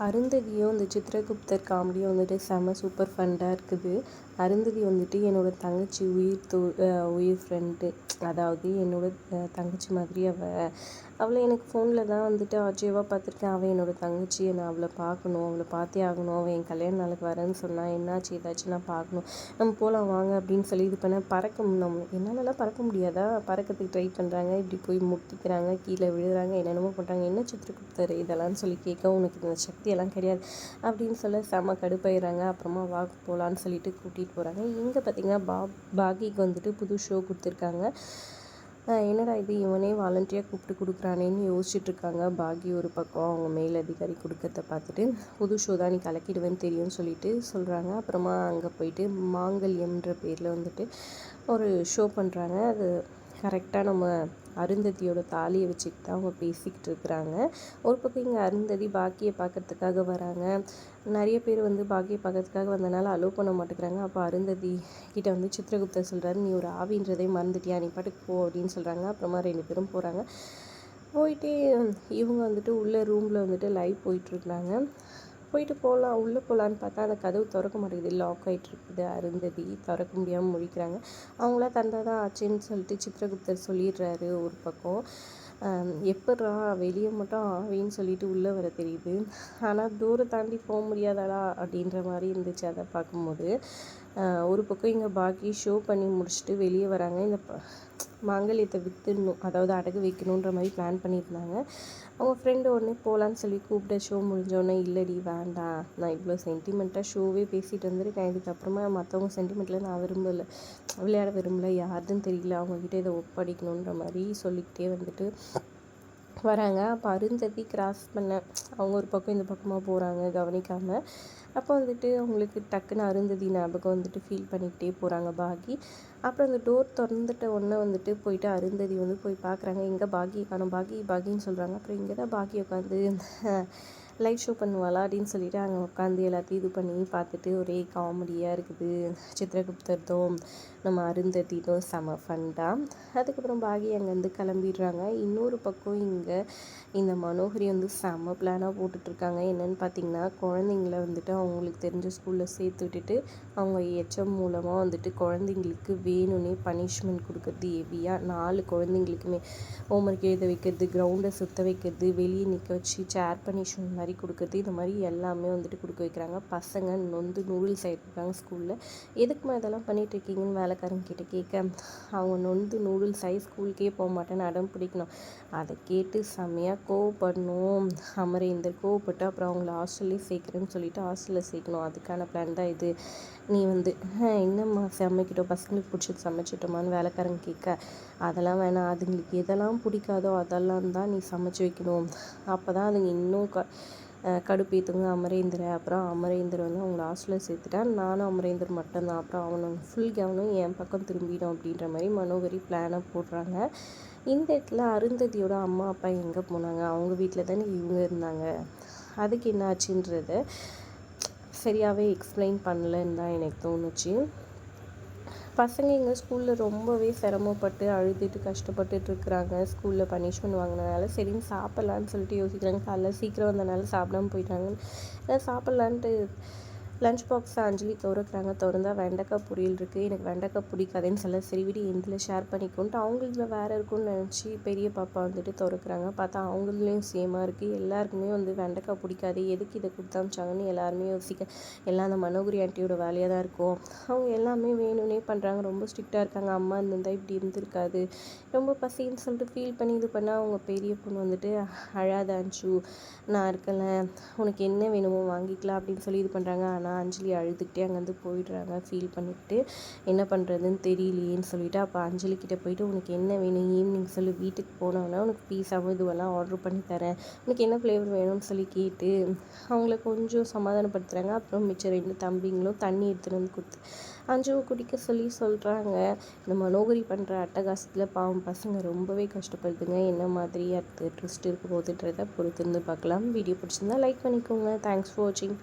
அருந்ததியும் இந்த சித்திரகுப்தர் காமெடியும் வந்துட்டு செம்ம சூப்பர் ஃபண்டாக இருக்குது. அருந்ததி வந்துட்டு என்னோடய தங்கச்சி உயிர் ஃப்ரெண்டு. அதாவது என்னோடய தங்கச்சி மாதிரி அவளை எனக்கு ஃபோனில் தான் வந்துட்டு ஆச்சரியமாக பார்த்துருக்கேன். அவள் என்னோடய தங்கச்சி, நான் அவளை பார்க்கணும், அவளை பார்த்தே ஆகணும், அவள் என் கல்யாண நாளுக்கு வரேன்னு சொன்னால் என்னாச்சு ஏதாச்சும் நான் பார்க்கணும், நம்ம போகலாம் வாங்க அப்படின்னு சொல்லி இது பண்ண என்னாலலாம் பறக்க முடியாதா, பறக்கிறதுக்கு ட்ரை பண்ணுறாங்க, இப்படி போய் முட்டிக்கிறாங்க, கீழே விழுறாங்க, என்னென்னமோ பண்ணுறாங்க. என்ன சித்திரகுப்தர் இதெல்லாம் சொல்லி கேட்க, உனக்கு இந்த சக்தியெல்லாம் கிடையாது அப்படின்னு சொல்ல செம்ம கடுப்பாயிடுறாங்க. அப்புறமா போகலான்னு சொல்லிட்டு கூட்டிகிட்டு போகிறாங்க. இங்கே பார்த்திங்கன்னா பாகிக்கு வந்துட்டு புது ஷோ கொடுத்துருக்காங்க. என்னடா இது இவனே வாலண்டியாக கூப்பிட்டு கொடுக்குறானேன்னு யோசிச்சுட்ருக்காங்க. பாகி ஒரு பக்கம் அவங்க மேலதிகாரி கொடுக்கறத பார்த்துட்டு புது ஷோ தான் நீ கலக்கிடுவேன்னு தெரியும்னு சொல்லிட்டு சொல்கிறாங்க. அப்புறமா அங்கே போயிட்டு மாங்கல்யம்ன்ற பேரில் வந்துட்டு ஒரு ஷோ பண்ணுறாங்க. அது கரெக்டாக நம்ம அருந்ததியோட தாலியை வச்சுக்கிட்டு தான் அவங்க பேசிக்கிட்டு இருக்கிறாங்க. ஒரு பக்கம் இங்கே அருந்ததி பாக்கியை பார்க்கறதுக்காக வராங்க. நிறைய பேர் வந்து பாக்கியை பார்க்கறதுக்காக வந்தனால அலோவ் பண்ண மாட்டேங்கிறாங்க. அப்போ அருந்ததி கிட்ட வந்து சித்திரகுப்தர் சொல்கிறாரு, நீ ஒரு ஆவின்றதே மறந்துட்டியா, நீ பாட்டுக்கு போ அப்படின்னு சொல்கிறாங்க. அப்புறமா 2 பேரும் போகிறாங்க. போயிட்டு இவங்க வந்துட்டு உள்ள ரூமில் வந்துட்டு லைவ் போயிட்டுருக்குறாங்க. போயிட்டு போகலாம், உள்ளே போகலான்னு பார்த்தா அந்த கதவு திறக்க மாட்டேங்குது, லாக் ஆகிட்டுருக்குது. அருந்ததி திறக்க முடியாமல் முழிக்கிறாங்க. அவங்களா தந்தால் தான் ஆச்சுன்னு சொல்லிட்டு சித்திரகுப்தர் சொல்லிடுறாரு. ஒரு பக்கம் எப்பட்றா வெளியே மட்டும் ஆவின்னு சொல்லிட்டு உள்ளே வர தெரியுது, ஆனால் தூரம் தாண்டி போக முடியாதாடா அப்படின்ற மாதிரி இருந்துச்சு அதை பார்க்கும்போது. ஒரு பக்கம் இங்கே பாக்கி ஷோ பண்ணி முடிச்சுட்டு வெளியே வராங்க. இந்த மாங்கல்யத்தை விற்றுடணும், அதாவது அடகு வைக்கணுன்ற மாதிரி பிளான் பண்ணியிருந்தாங்க. அவங்க ஃப்ரெண்டு உடனே போகலான்னு சொல்லி கூப்பிட்ட ஷோ முடிஞ்சோடனே, இல்லடி வேண்டாம், நான் இவ்வளோ சென்டிமெண்ட்டாக ஷோவே பேசிகிட்டு வந்துருக்கேன், இதுக்கப்புறமா மற்றவங்க சென்டிமெண்ட்டில் நான் விளையாட விரும்பல, யாருன்னு தெரியல, அவங்கக்கிட்ட இதை ஒப்படைக்கணுன்ற மாதிரி சொல்லிக்கிட்டே வந்துட்டு வராங்க. அப்போ அருந்ததி கிராஸ் பண்ண அவங்க ஒரு பக்கம் இந்த பக்கமாக போகிறாங்க கவனிக்காமல். அப்போ வந்துட்டு அவங்களுக்கு டக்குன்னு அருந்ததி ஞாபகம் வந்துட்டு ஃபீல் பண்ணிக்கிட்டே போகிறாங்க பாகி. அப்புறம் அந்த டோர் திறந்துட்ட உடனே வந்துட்டு போயிட்டு அருந்ததி வந்து போய் பார்க்குறாங்க. எங்கே பாகி காணோம், பாகின்னு சொல்கிறாங்க. அப்புறம் இங்கே தான் பாகி உட்காந்து லைவ் ஷோ பண்ணுவாளா அப்படின்னு சொல்லிட்டு அங்கே உட்காந்து எல்லாத்தையும் இது பண்ணி பார்த்துட்டு ஒரே காமெடியாக இருக்குது. சித்திரகுப்தர்தும் நம்ம அருந்ததியும் செம ஃபண்டாக. அதுக்கப்புறம் பாகி அங்கேருந்து கிளம்பிடுறாங்க. இன்னொரு பக்கம் இங்கே இந்த மனோகரி வந்து செம பிளானாக போட்டுட்ருக்காங்க. என்னென்னு பார்த்திங்கன்னா, குழந்தைங்கள வந்துட்டு அவங்களுக்கு தெரிஞ்ச ஸ்கூலில் சேர்த்து விட்டுட்டு அவங்க எச்எம் மூலமாக வந்துட்டு குழந்தைங்களுக்கு வேணும்னே பனிஷ்மெண்ட் கொடுக்குறது. ஹெவியாக 4 குழந்தைங்களுக்குமே ஹோம்ஒர்க் எழுத வைக்கிறது, கிரவுண்டை சுற்ற வைக்கிறது, வெளியே நிற்க வச்சு சேர் பனிஷ்மெண்ட் மாதிரி கொடுக்குறது, இந்த மாதிரி எல்லாமே வந்துட்டு கொடுக்க வைக்கிறாங்க. பசங்க நொந்து நூடுல்ஸ் ஆகிட்ருக்காங்க ஸ்கூலில். எதுக்குமா இதெல்லாம் பண்ணிகிட்ருக்கீங்கன்னு வேலைக்காரங்க கிட்ட கேட்க, அவங்க நொந்து நூடுல்ஸ் ஆகி ஸ்கூலுக்கே போக மாட்டேன்னு அடம் பிடிக்கணும். அதை கேட்டு செம்மையாக கோவப்படணும் அமரேந்தர். கோவப்பட்டு அப்புறம் அவங்கள ஹாஸ்டல்லே சேர்க்குறேன்னு சொல்லிட்டு ஹாஸ்டலில் சேர்க்கணும். அதுக்கான பிளான் தான் இது. நீ வந்து என்னம்மா சமைக்கிட்டோம், பசங்களுக்கு பிடிச்சது சமைச்சிட்டோமான்னு வேலைக்காரங்க கேட்க, அதெல்லாம் வேணாம், அதுங்களுக்கு எதெல்லாம் பிடிக்காதோ அதெல்லாம் தான் நீ சமைச்சு வைக்கணும், அப்போ தான் அதுங்க இன்னும் கடுப்பேற்றுங்க அமரேந்தரை. அப்புறம் அமரேந்தர் வந்து அவங்கள ஹாஸ்டலில் சேர்த்துட்டேன், நானும் அமரேந்தர் மட்டும்தான், அப்புறம் அவனுங்க ஃபுல் கவனம் என் பக்கம் திரும்பிடும் அப்படின்ற மாதிரி மனோகரி பிளானாக போடுறாங்க. இந்த இடத்துல அருந்ததியோட அம்மா அப்பா எங்கே போனாங்க, அவங்க வீட்டில் தானே இவங்க இருந்தாங்க, அதுக்கு என்ன ஆச்சுன்றத சரியாகவே எக்ஸ்பிளைன் பண்ணலன்னு தான் எனக்கு தோணுச்சு. பசங்க எங்கள் ஸ்கூலில் ரொம்பவே சிரமப்பட்டு அழுதுட்டு கஷ்டப்பட்டுட்ருக்குறாங்க. ஸ்கூலில் பனிஷ்மெண்ட் வாங்கினதுனால சரின்னு சாப்பிட்லான்னு சொல்லிட்டு யோசிக்கிறாங்க. காலைல சீக்கிரம் வந்தனால சாப்பிடாமல் போயிட்டாங்க. சாப்பிட்லான்ட்டு லஞ்ச் பாக்ஸை அஞ்சலி திறந்தால் வெண்டைக்காய் பொரியல் இருக்குது, எனக்கு வெண்டைக்காய் பிடிக்காதுன்னு சொல்ல, சரி விடு இதில் ஷேர் பண்ணிக்கோன்ட்டு அவங்கள வேறு இருக்கும்னு நினச்சி பெரிய பாப்பா வந்துட்டு திறக்கிறாங்க. பார்த்தா அவங்களையும் சேமாக இருக்குது. எல்லாருக்குமே வந்து வெண்டைக்காய் பிடிக்காது, எதுக்கு இதை கொடுத்து அமிச்சாங்கன்னு எல்லாருமே யோசிக்க, எல்லாம் அந்த மனோகரி ஆண்டியோட வேலையாக தான் இருக்கும். அவங்க எல்லாமே வேணும்னே பண்ணுறாங்க, ரொம்ப ஸ்ட்ரிக்டாக இருக்காங்க. அம்மா இருந்திருந்தால் இப்படி இருந்திருக்காது, ரொம்ப பசின்னு சொல்லிட்டு ஃபீல் பண்ணி இது பண்ணால் அவங்க பெரிய பொண்ணு வந்துட்டு, அழாத அஞ்சு, நான் இருக்கல, உனக்கு என்ன வேணுமோ வாங்கிக்கலாம் அப்படின்னு சொல்லி இது பண்ணுறாங்க. ஆனால் அஞ்சலி அழுதுகிட்டே அங்கேருந்து போயிடுறாங்க ஃபீல் பண்ணிவிட்டு. என்ன பண்ணுறதுன்னு தெரியலையேன்னு சொல்லிவிட்டு அப்போ அஞ்சலி கிட்டே போயிட்டு, உனக்கு என்ன வேணும் ஈவினிங் சொல்லி, வீட்டுக்கு போனோன்னா உனக்கு பீஸாவும் இதுவெல்லாம் ஆர்டர் பண்ணி தரேன், உனக்கு என்ன ஃப்ளேவர் வேணும்னு சொல்லி கேட்டு அவங்கள கொஞ்சம் சமாதானப்படுத்துகிறாங்க. அப்புறம் மிச்சம் 2 தம்பிங்களும் தண்ணி எடுத்துகிட்டு வந்து கொடுத்து அஞ்சுவை குடிக்க சொல்கிறாங்க. இந்த மனோகரி பண்ணுற அட்டகாசத்தில் பாவம் பசங்க ரொம்பவே கஷ்டப்படுதுங்க. என்ன மாதிரி அடுத்த ட்விஸ்ட் இருக்க போகுதுன்றதை பொறுத்திருந்து பார்க்கலாம். வீடியோ பிடிச்சிருந்தா லைக் பண்ணிக்கோங்க. தேங்க்ஸ் ஃபார் வாட்சிங்.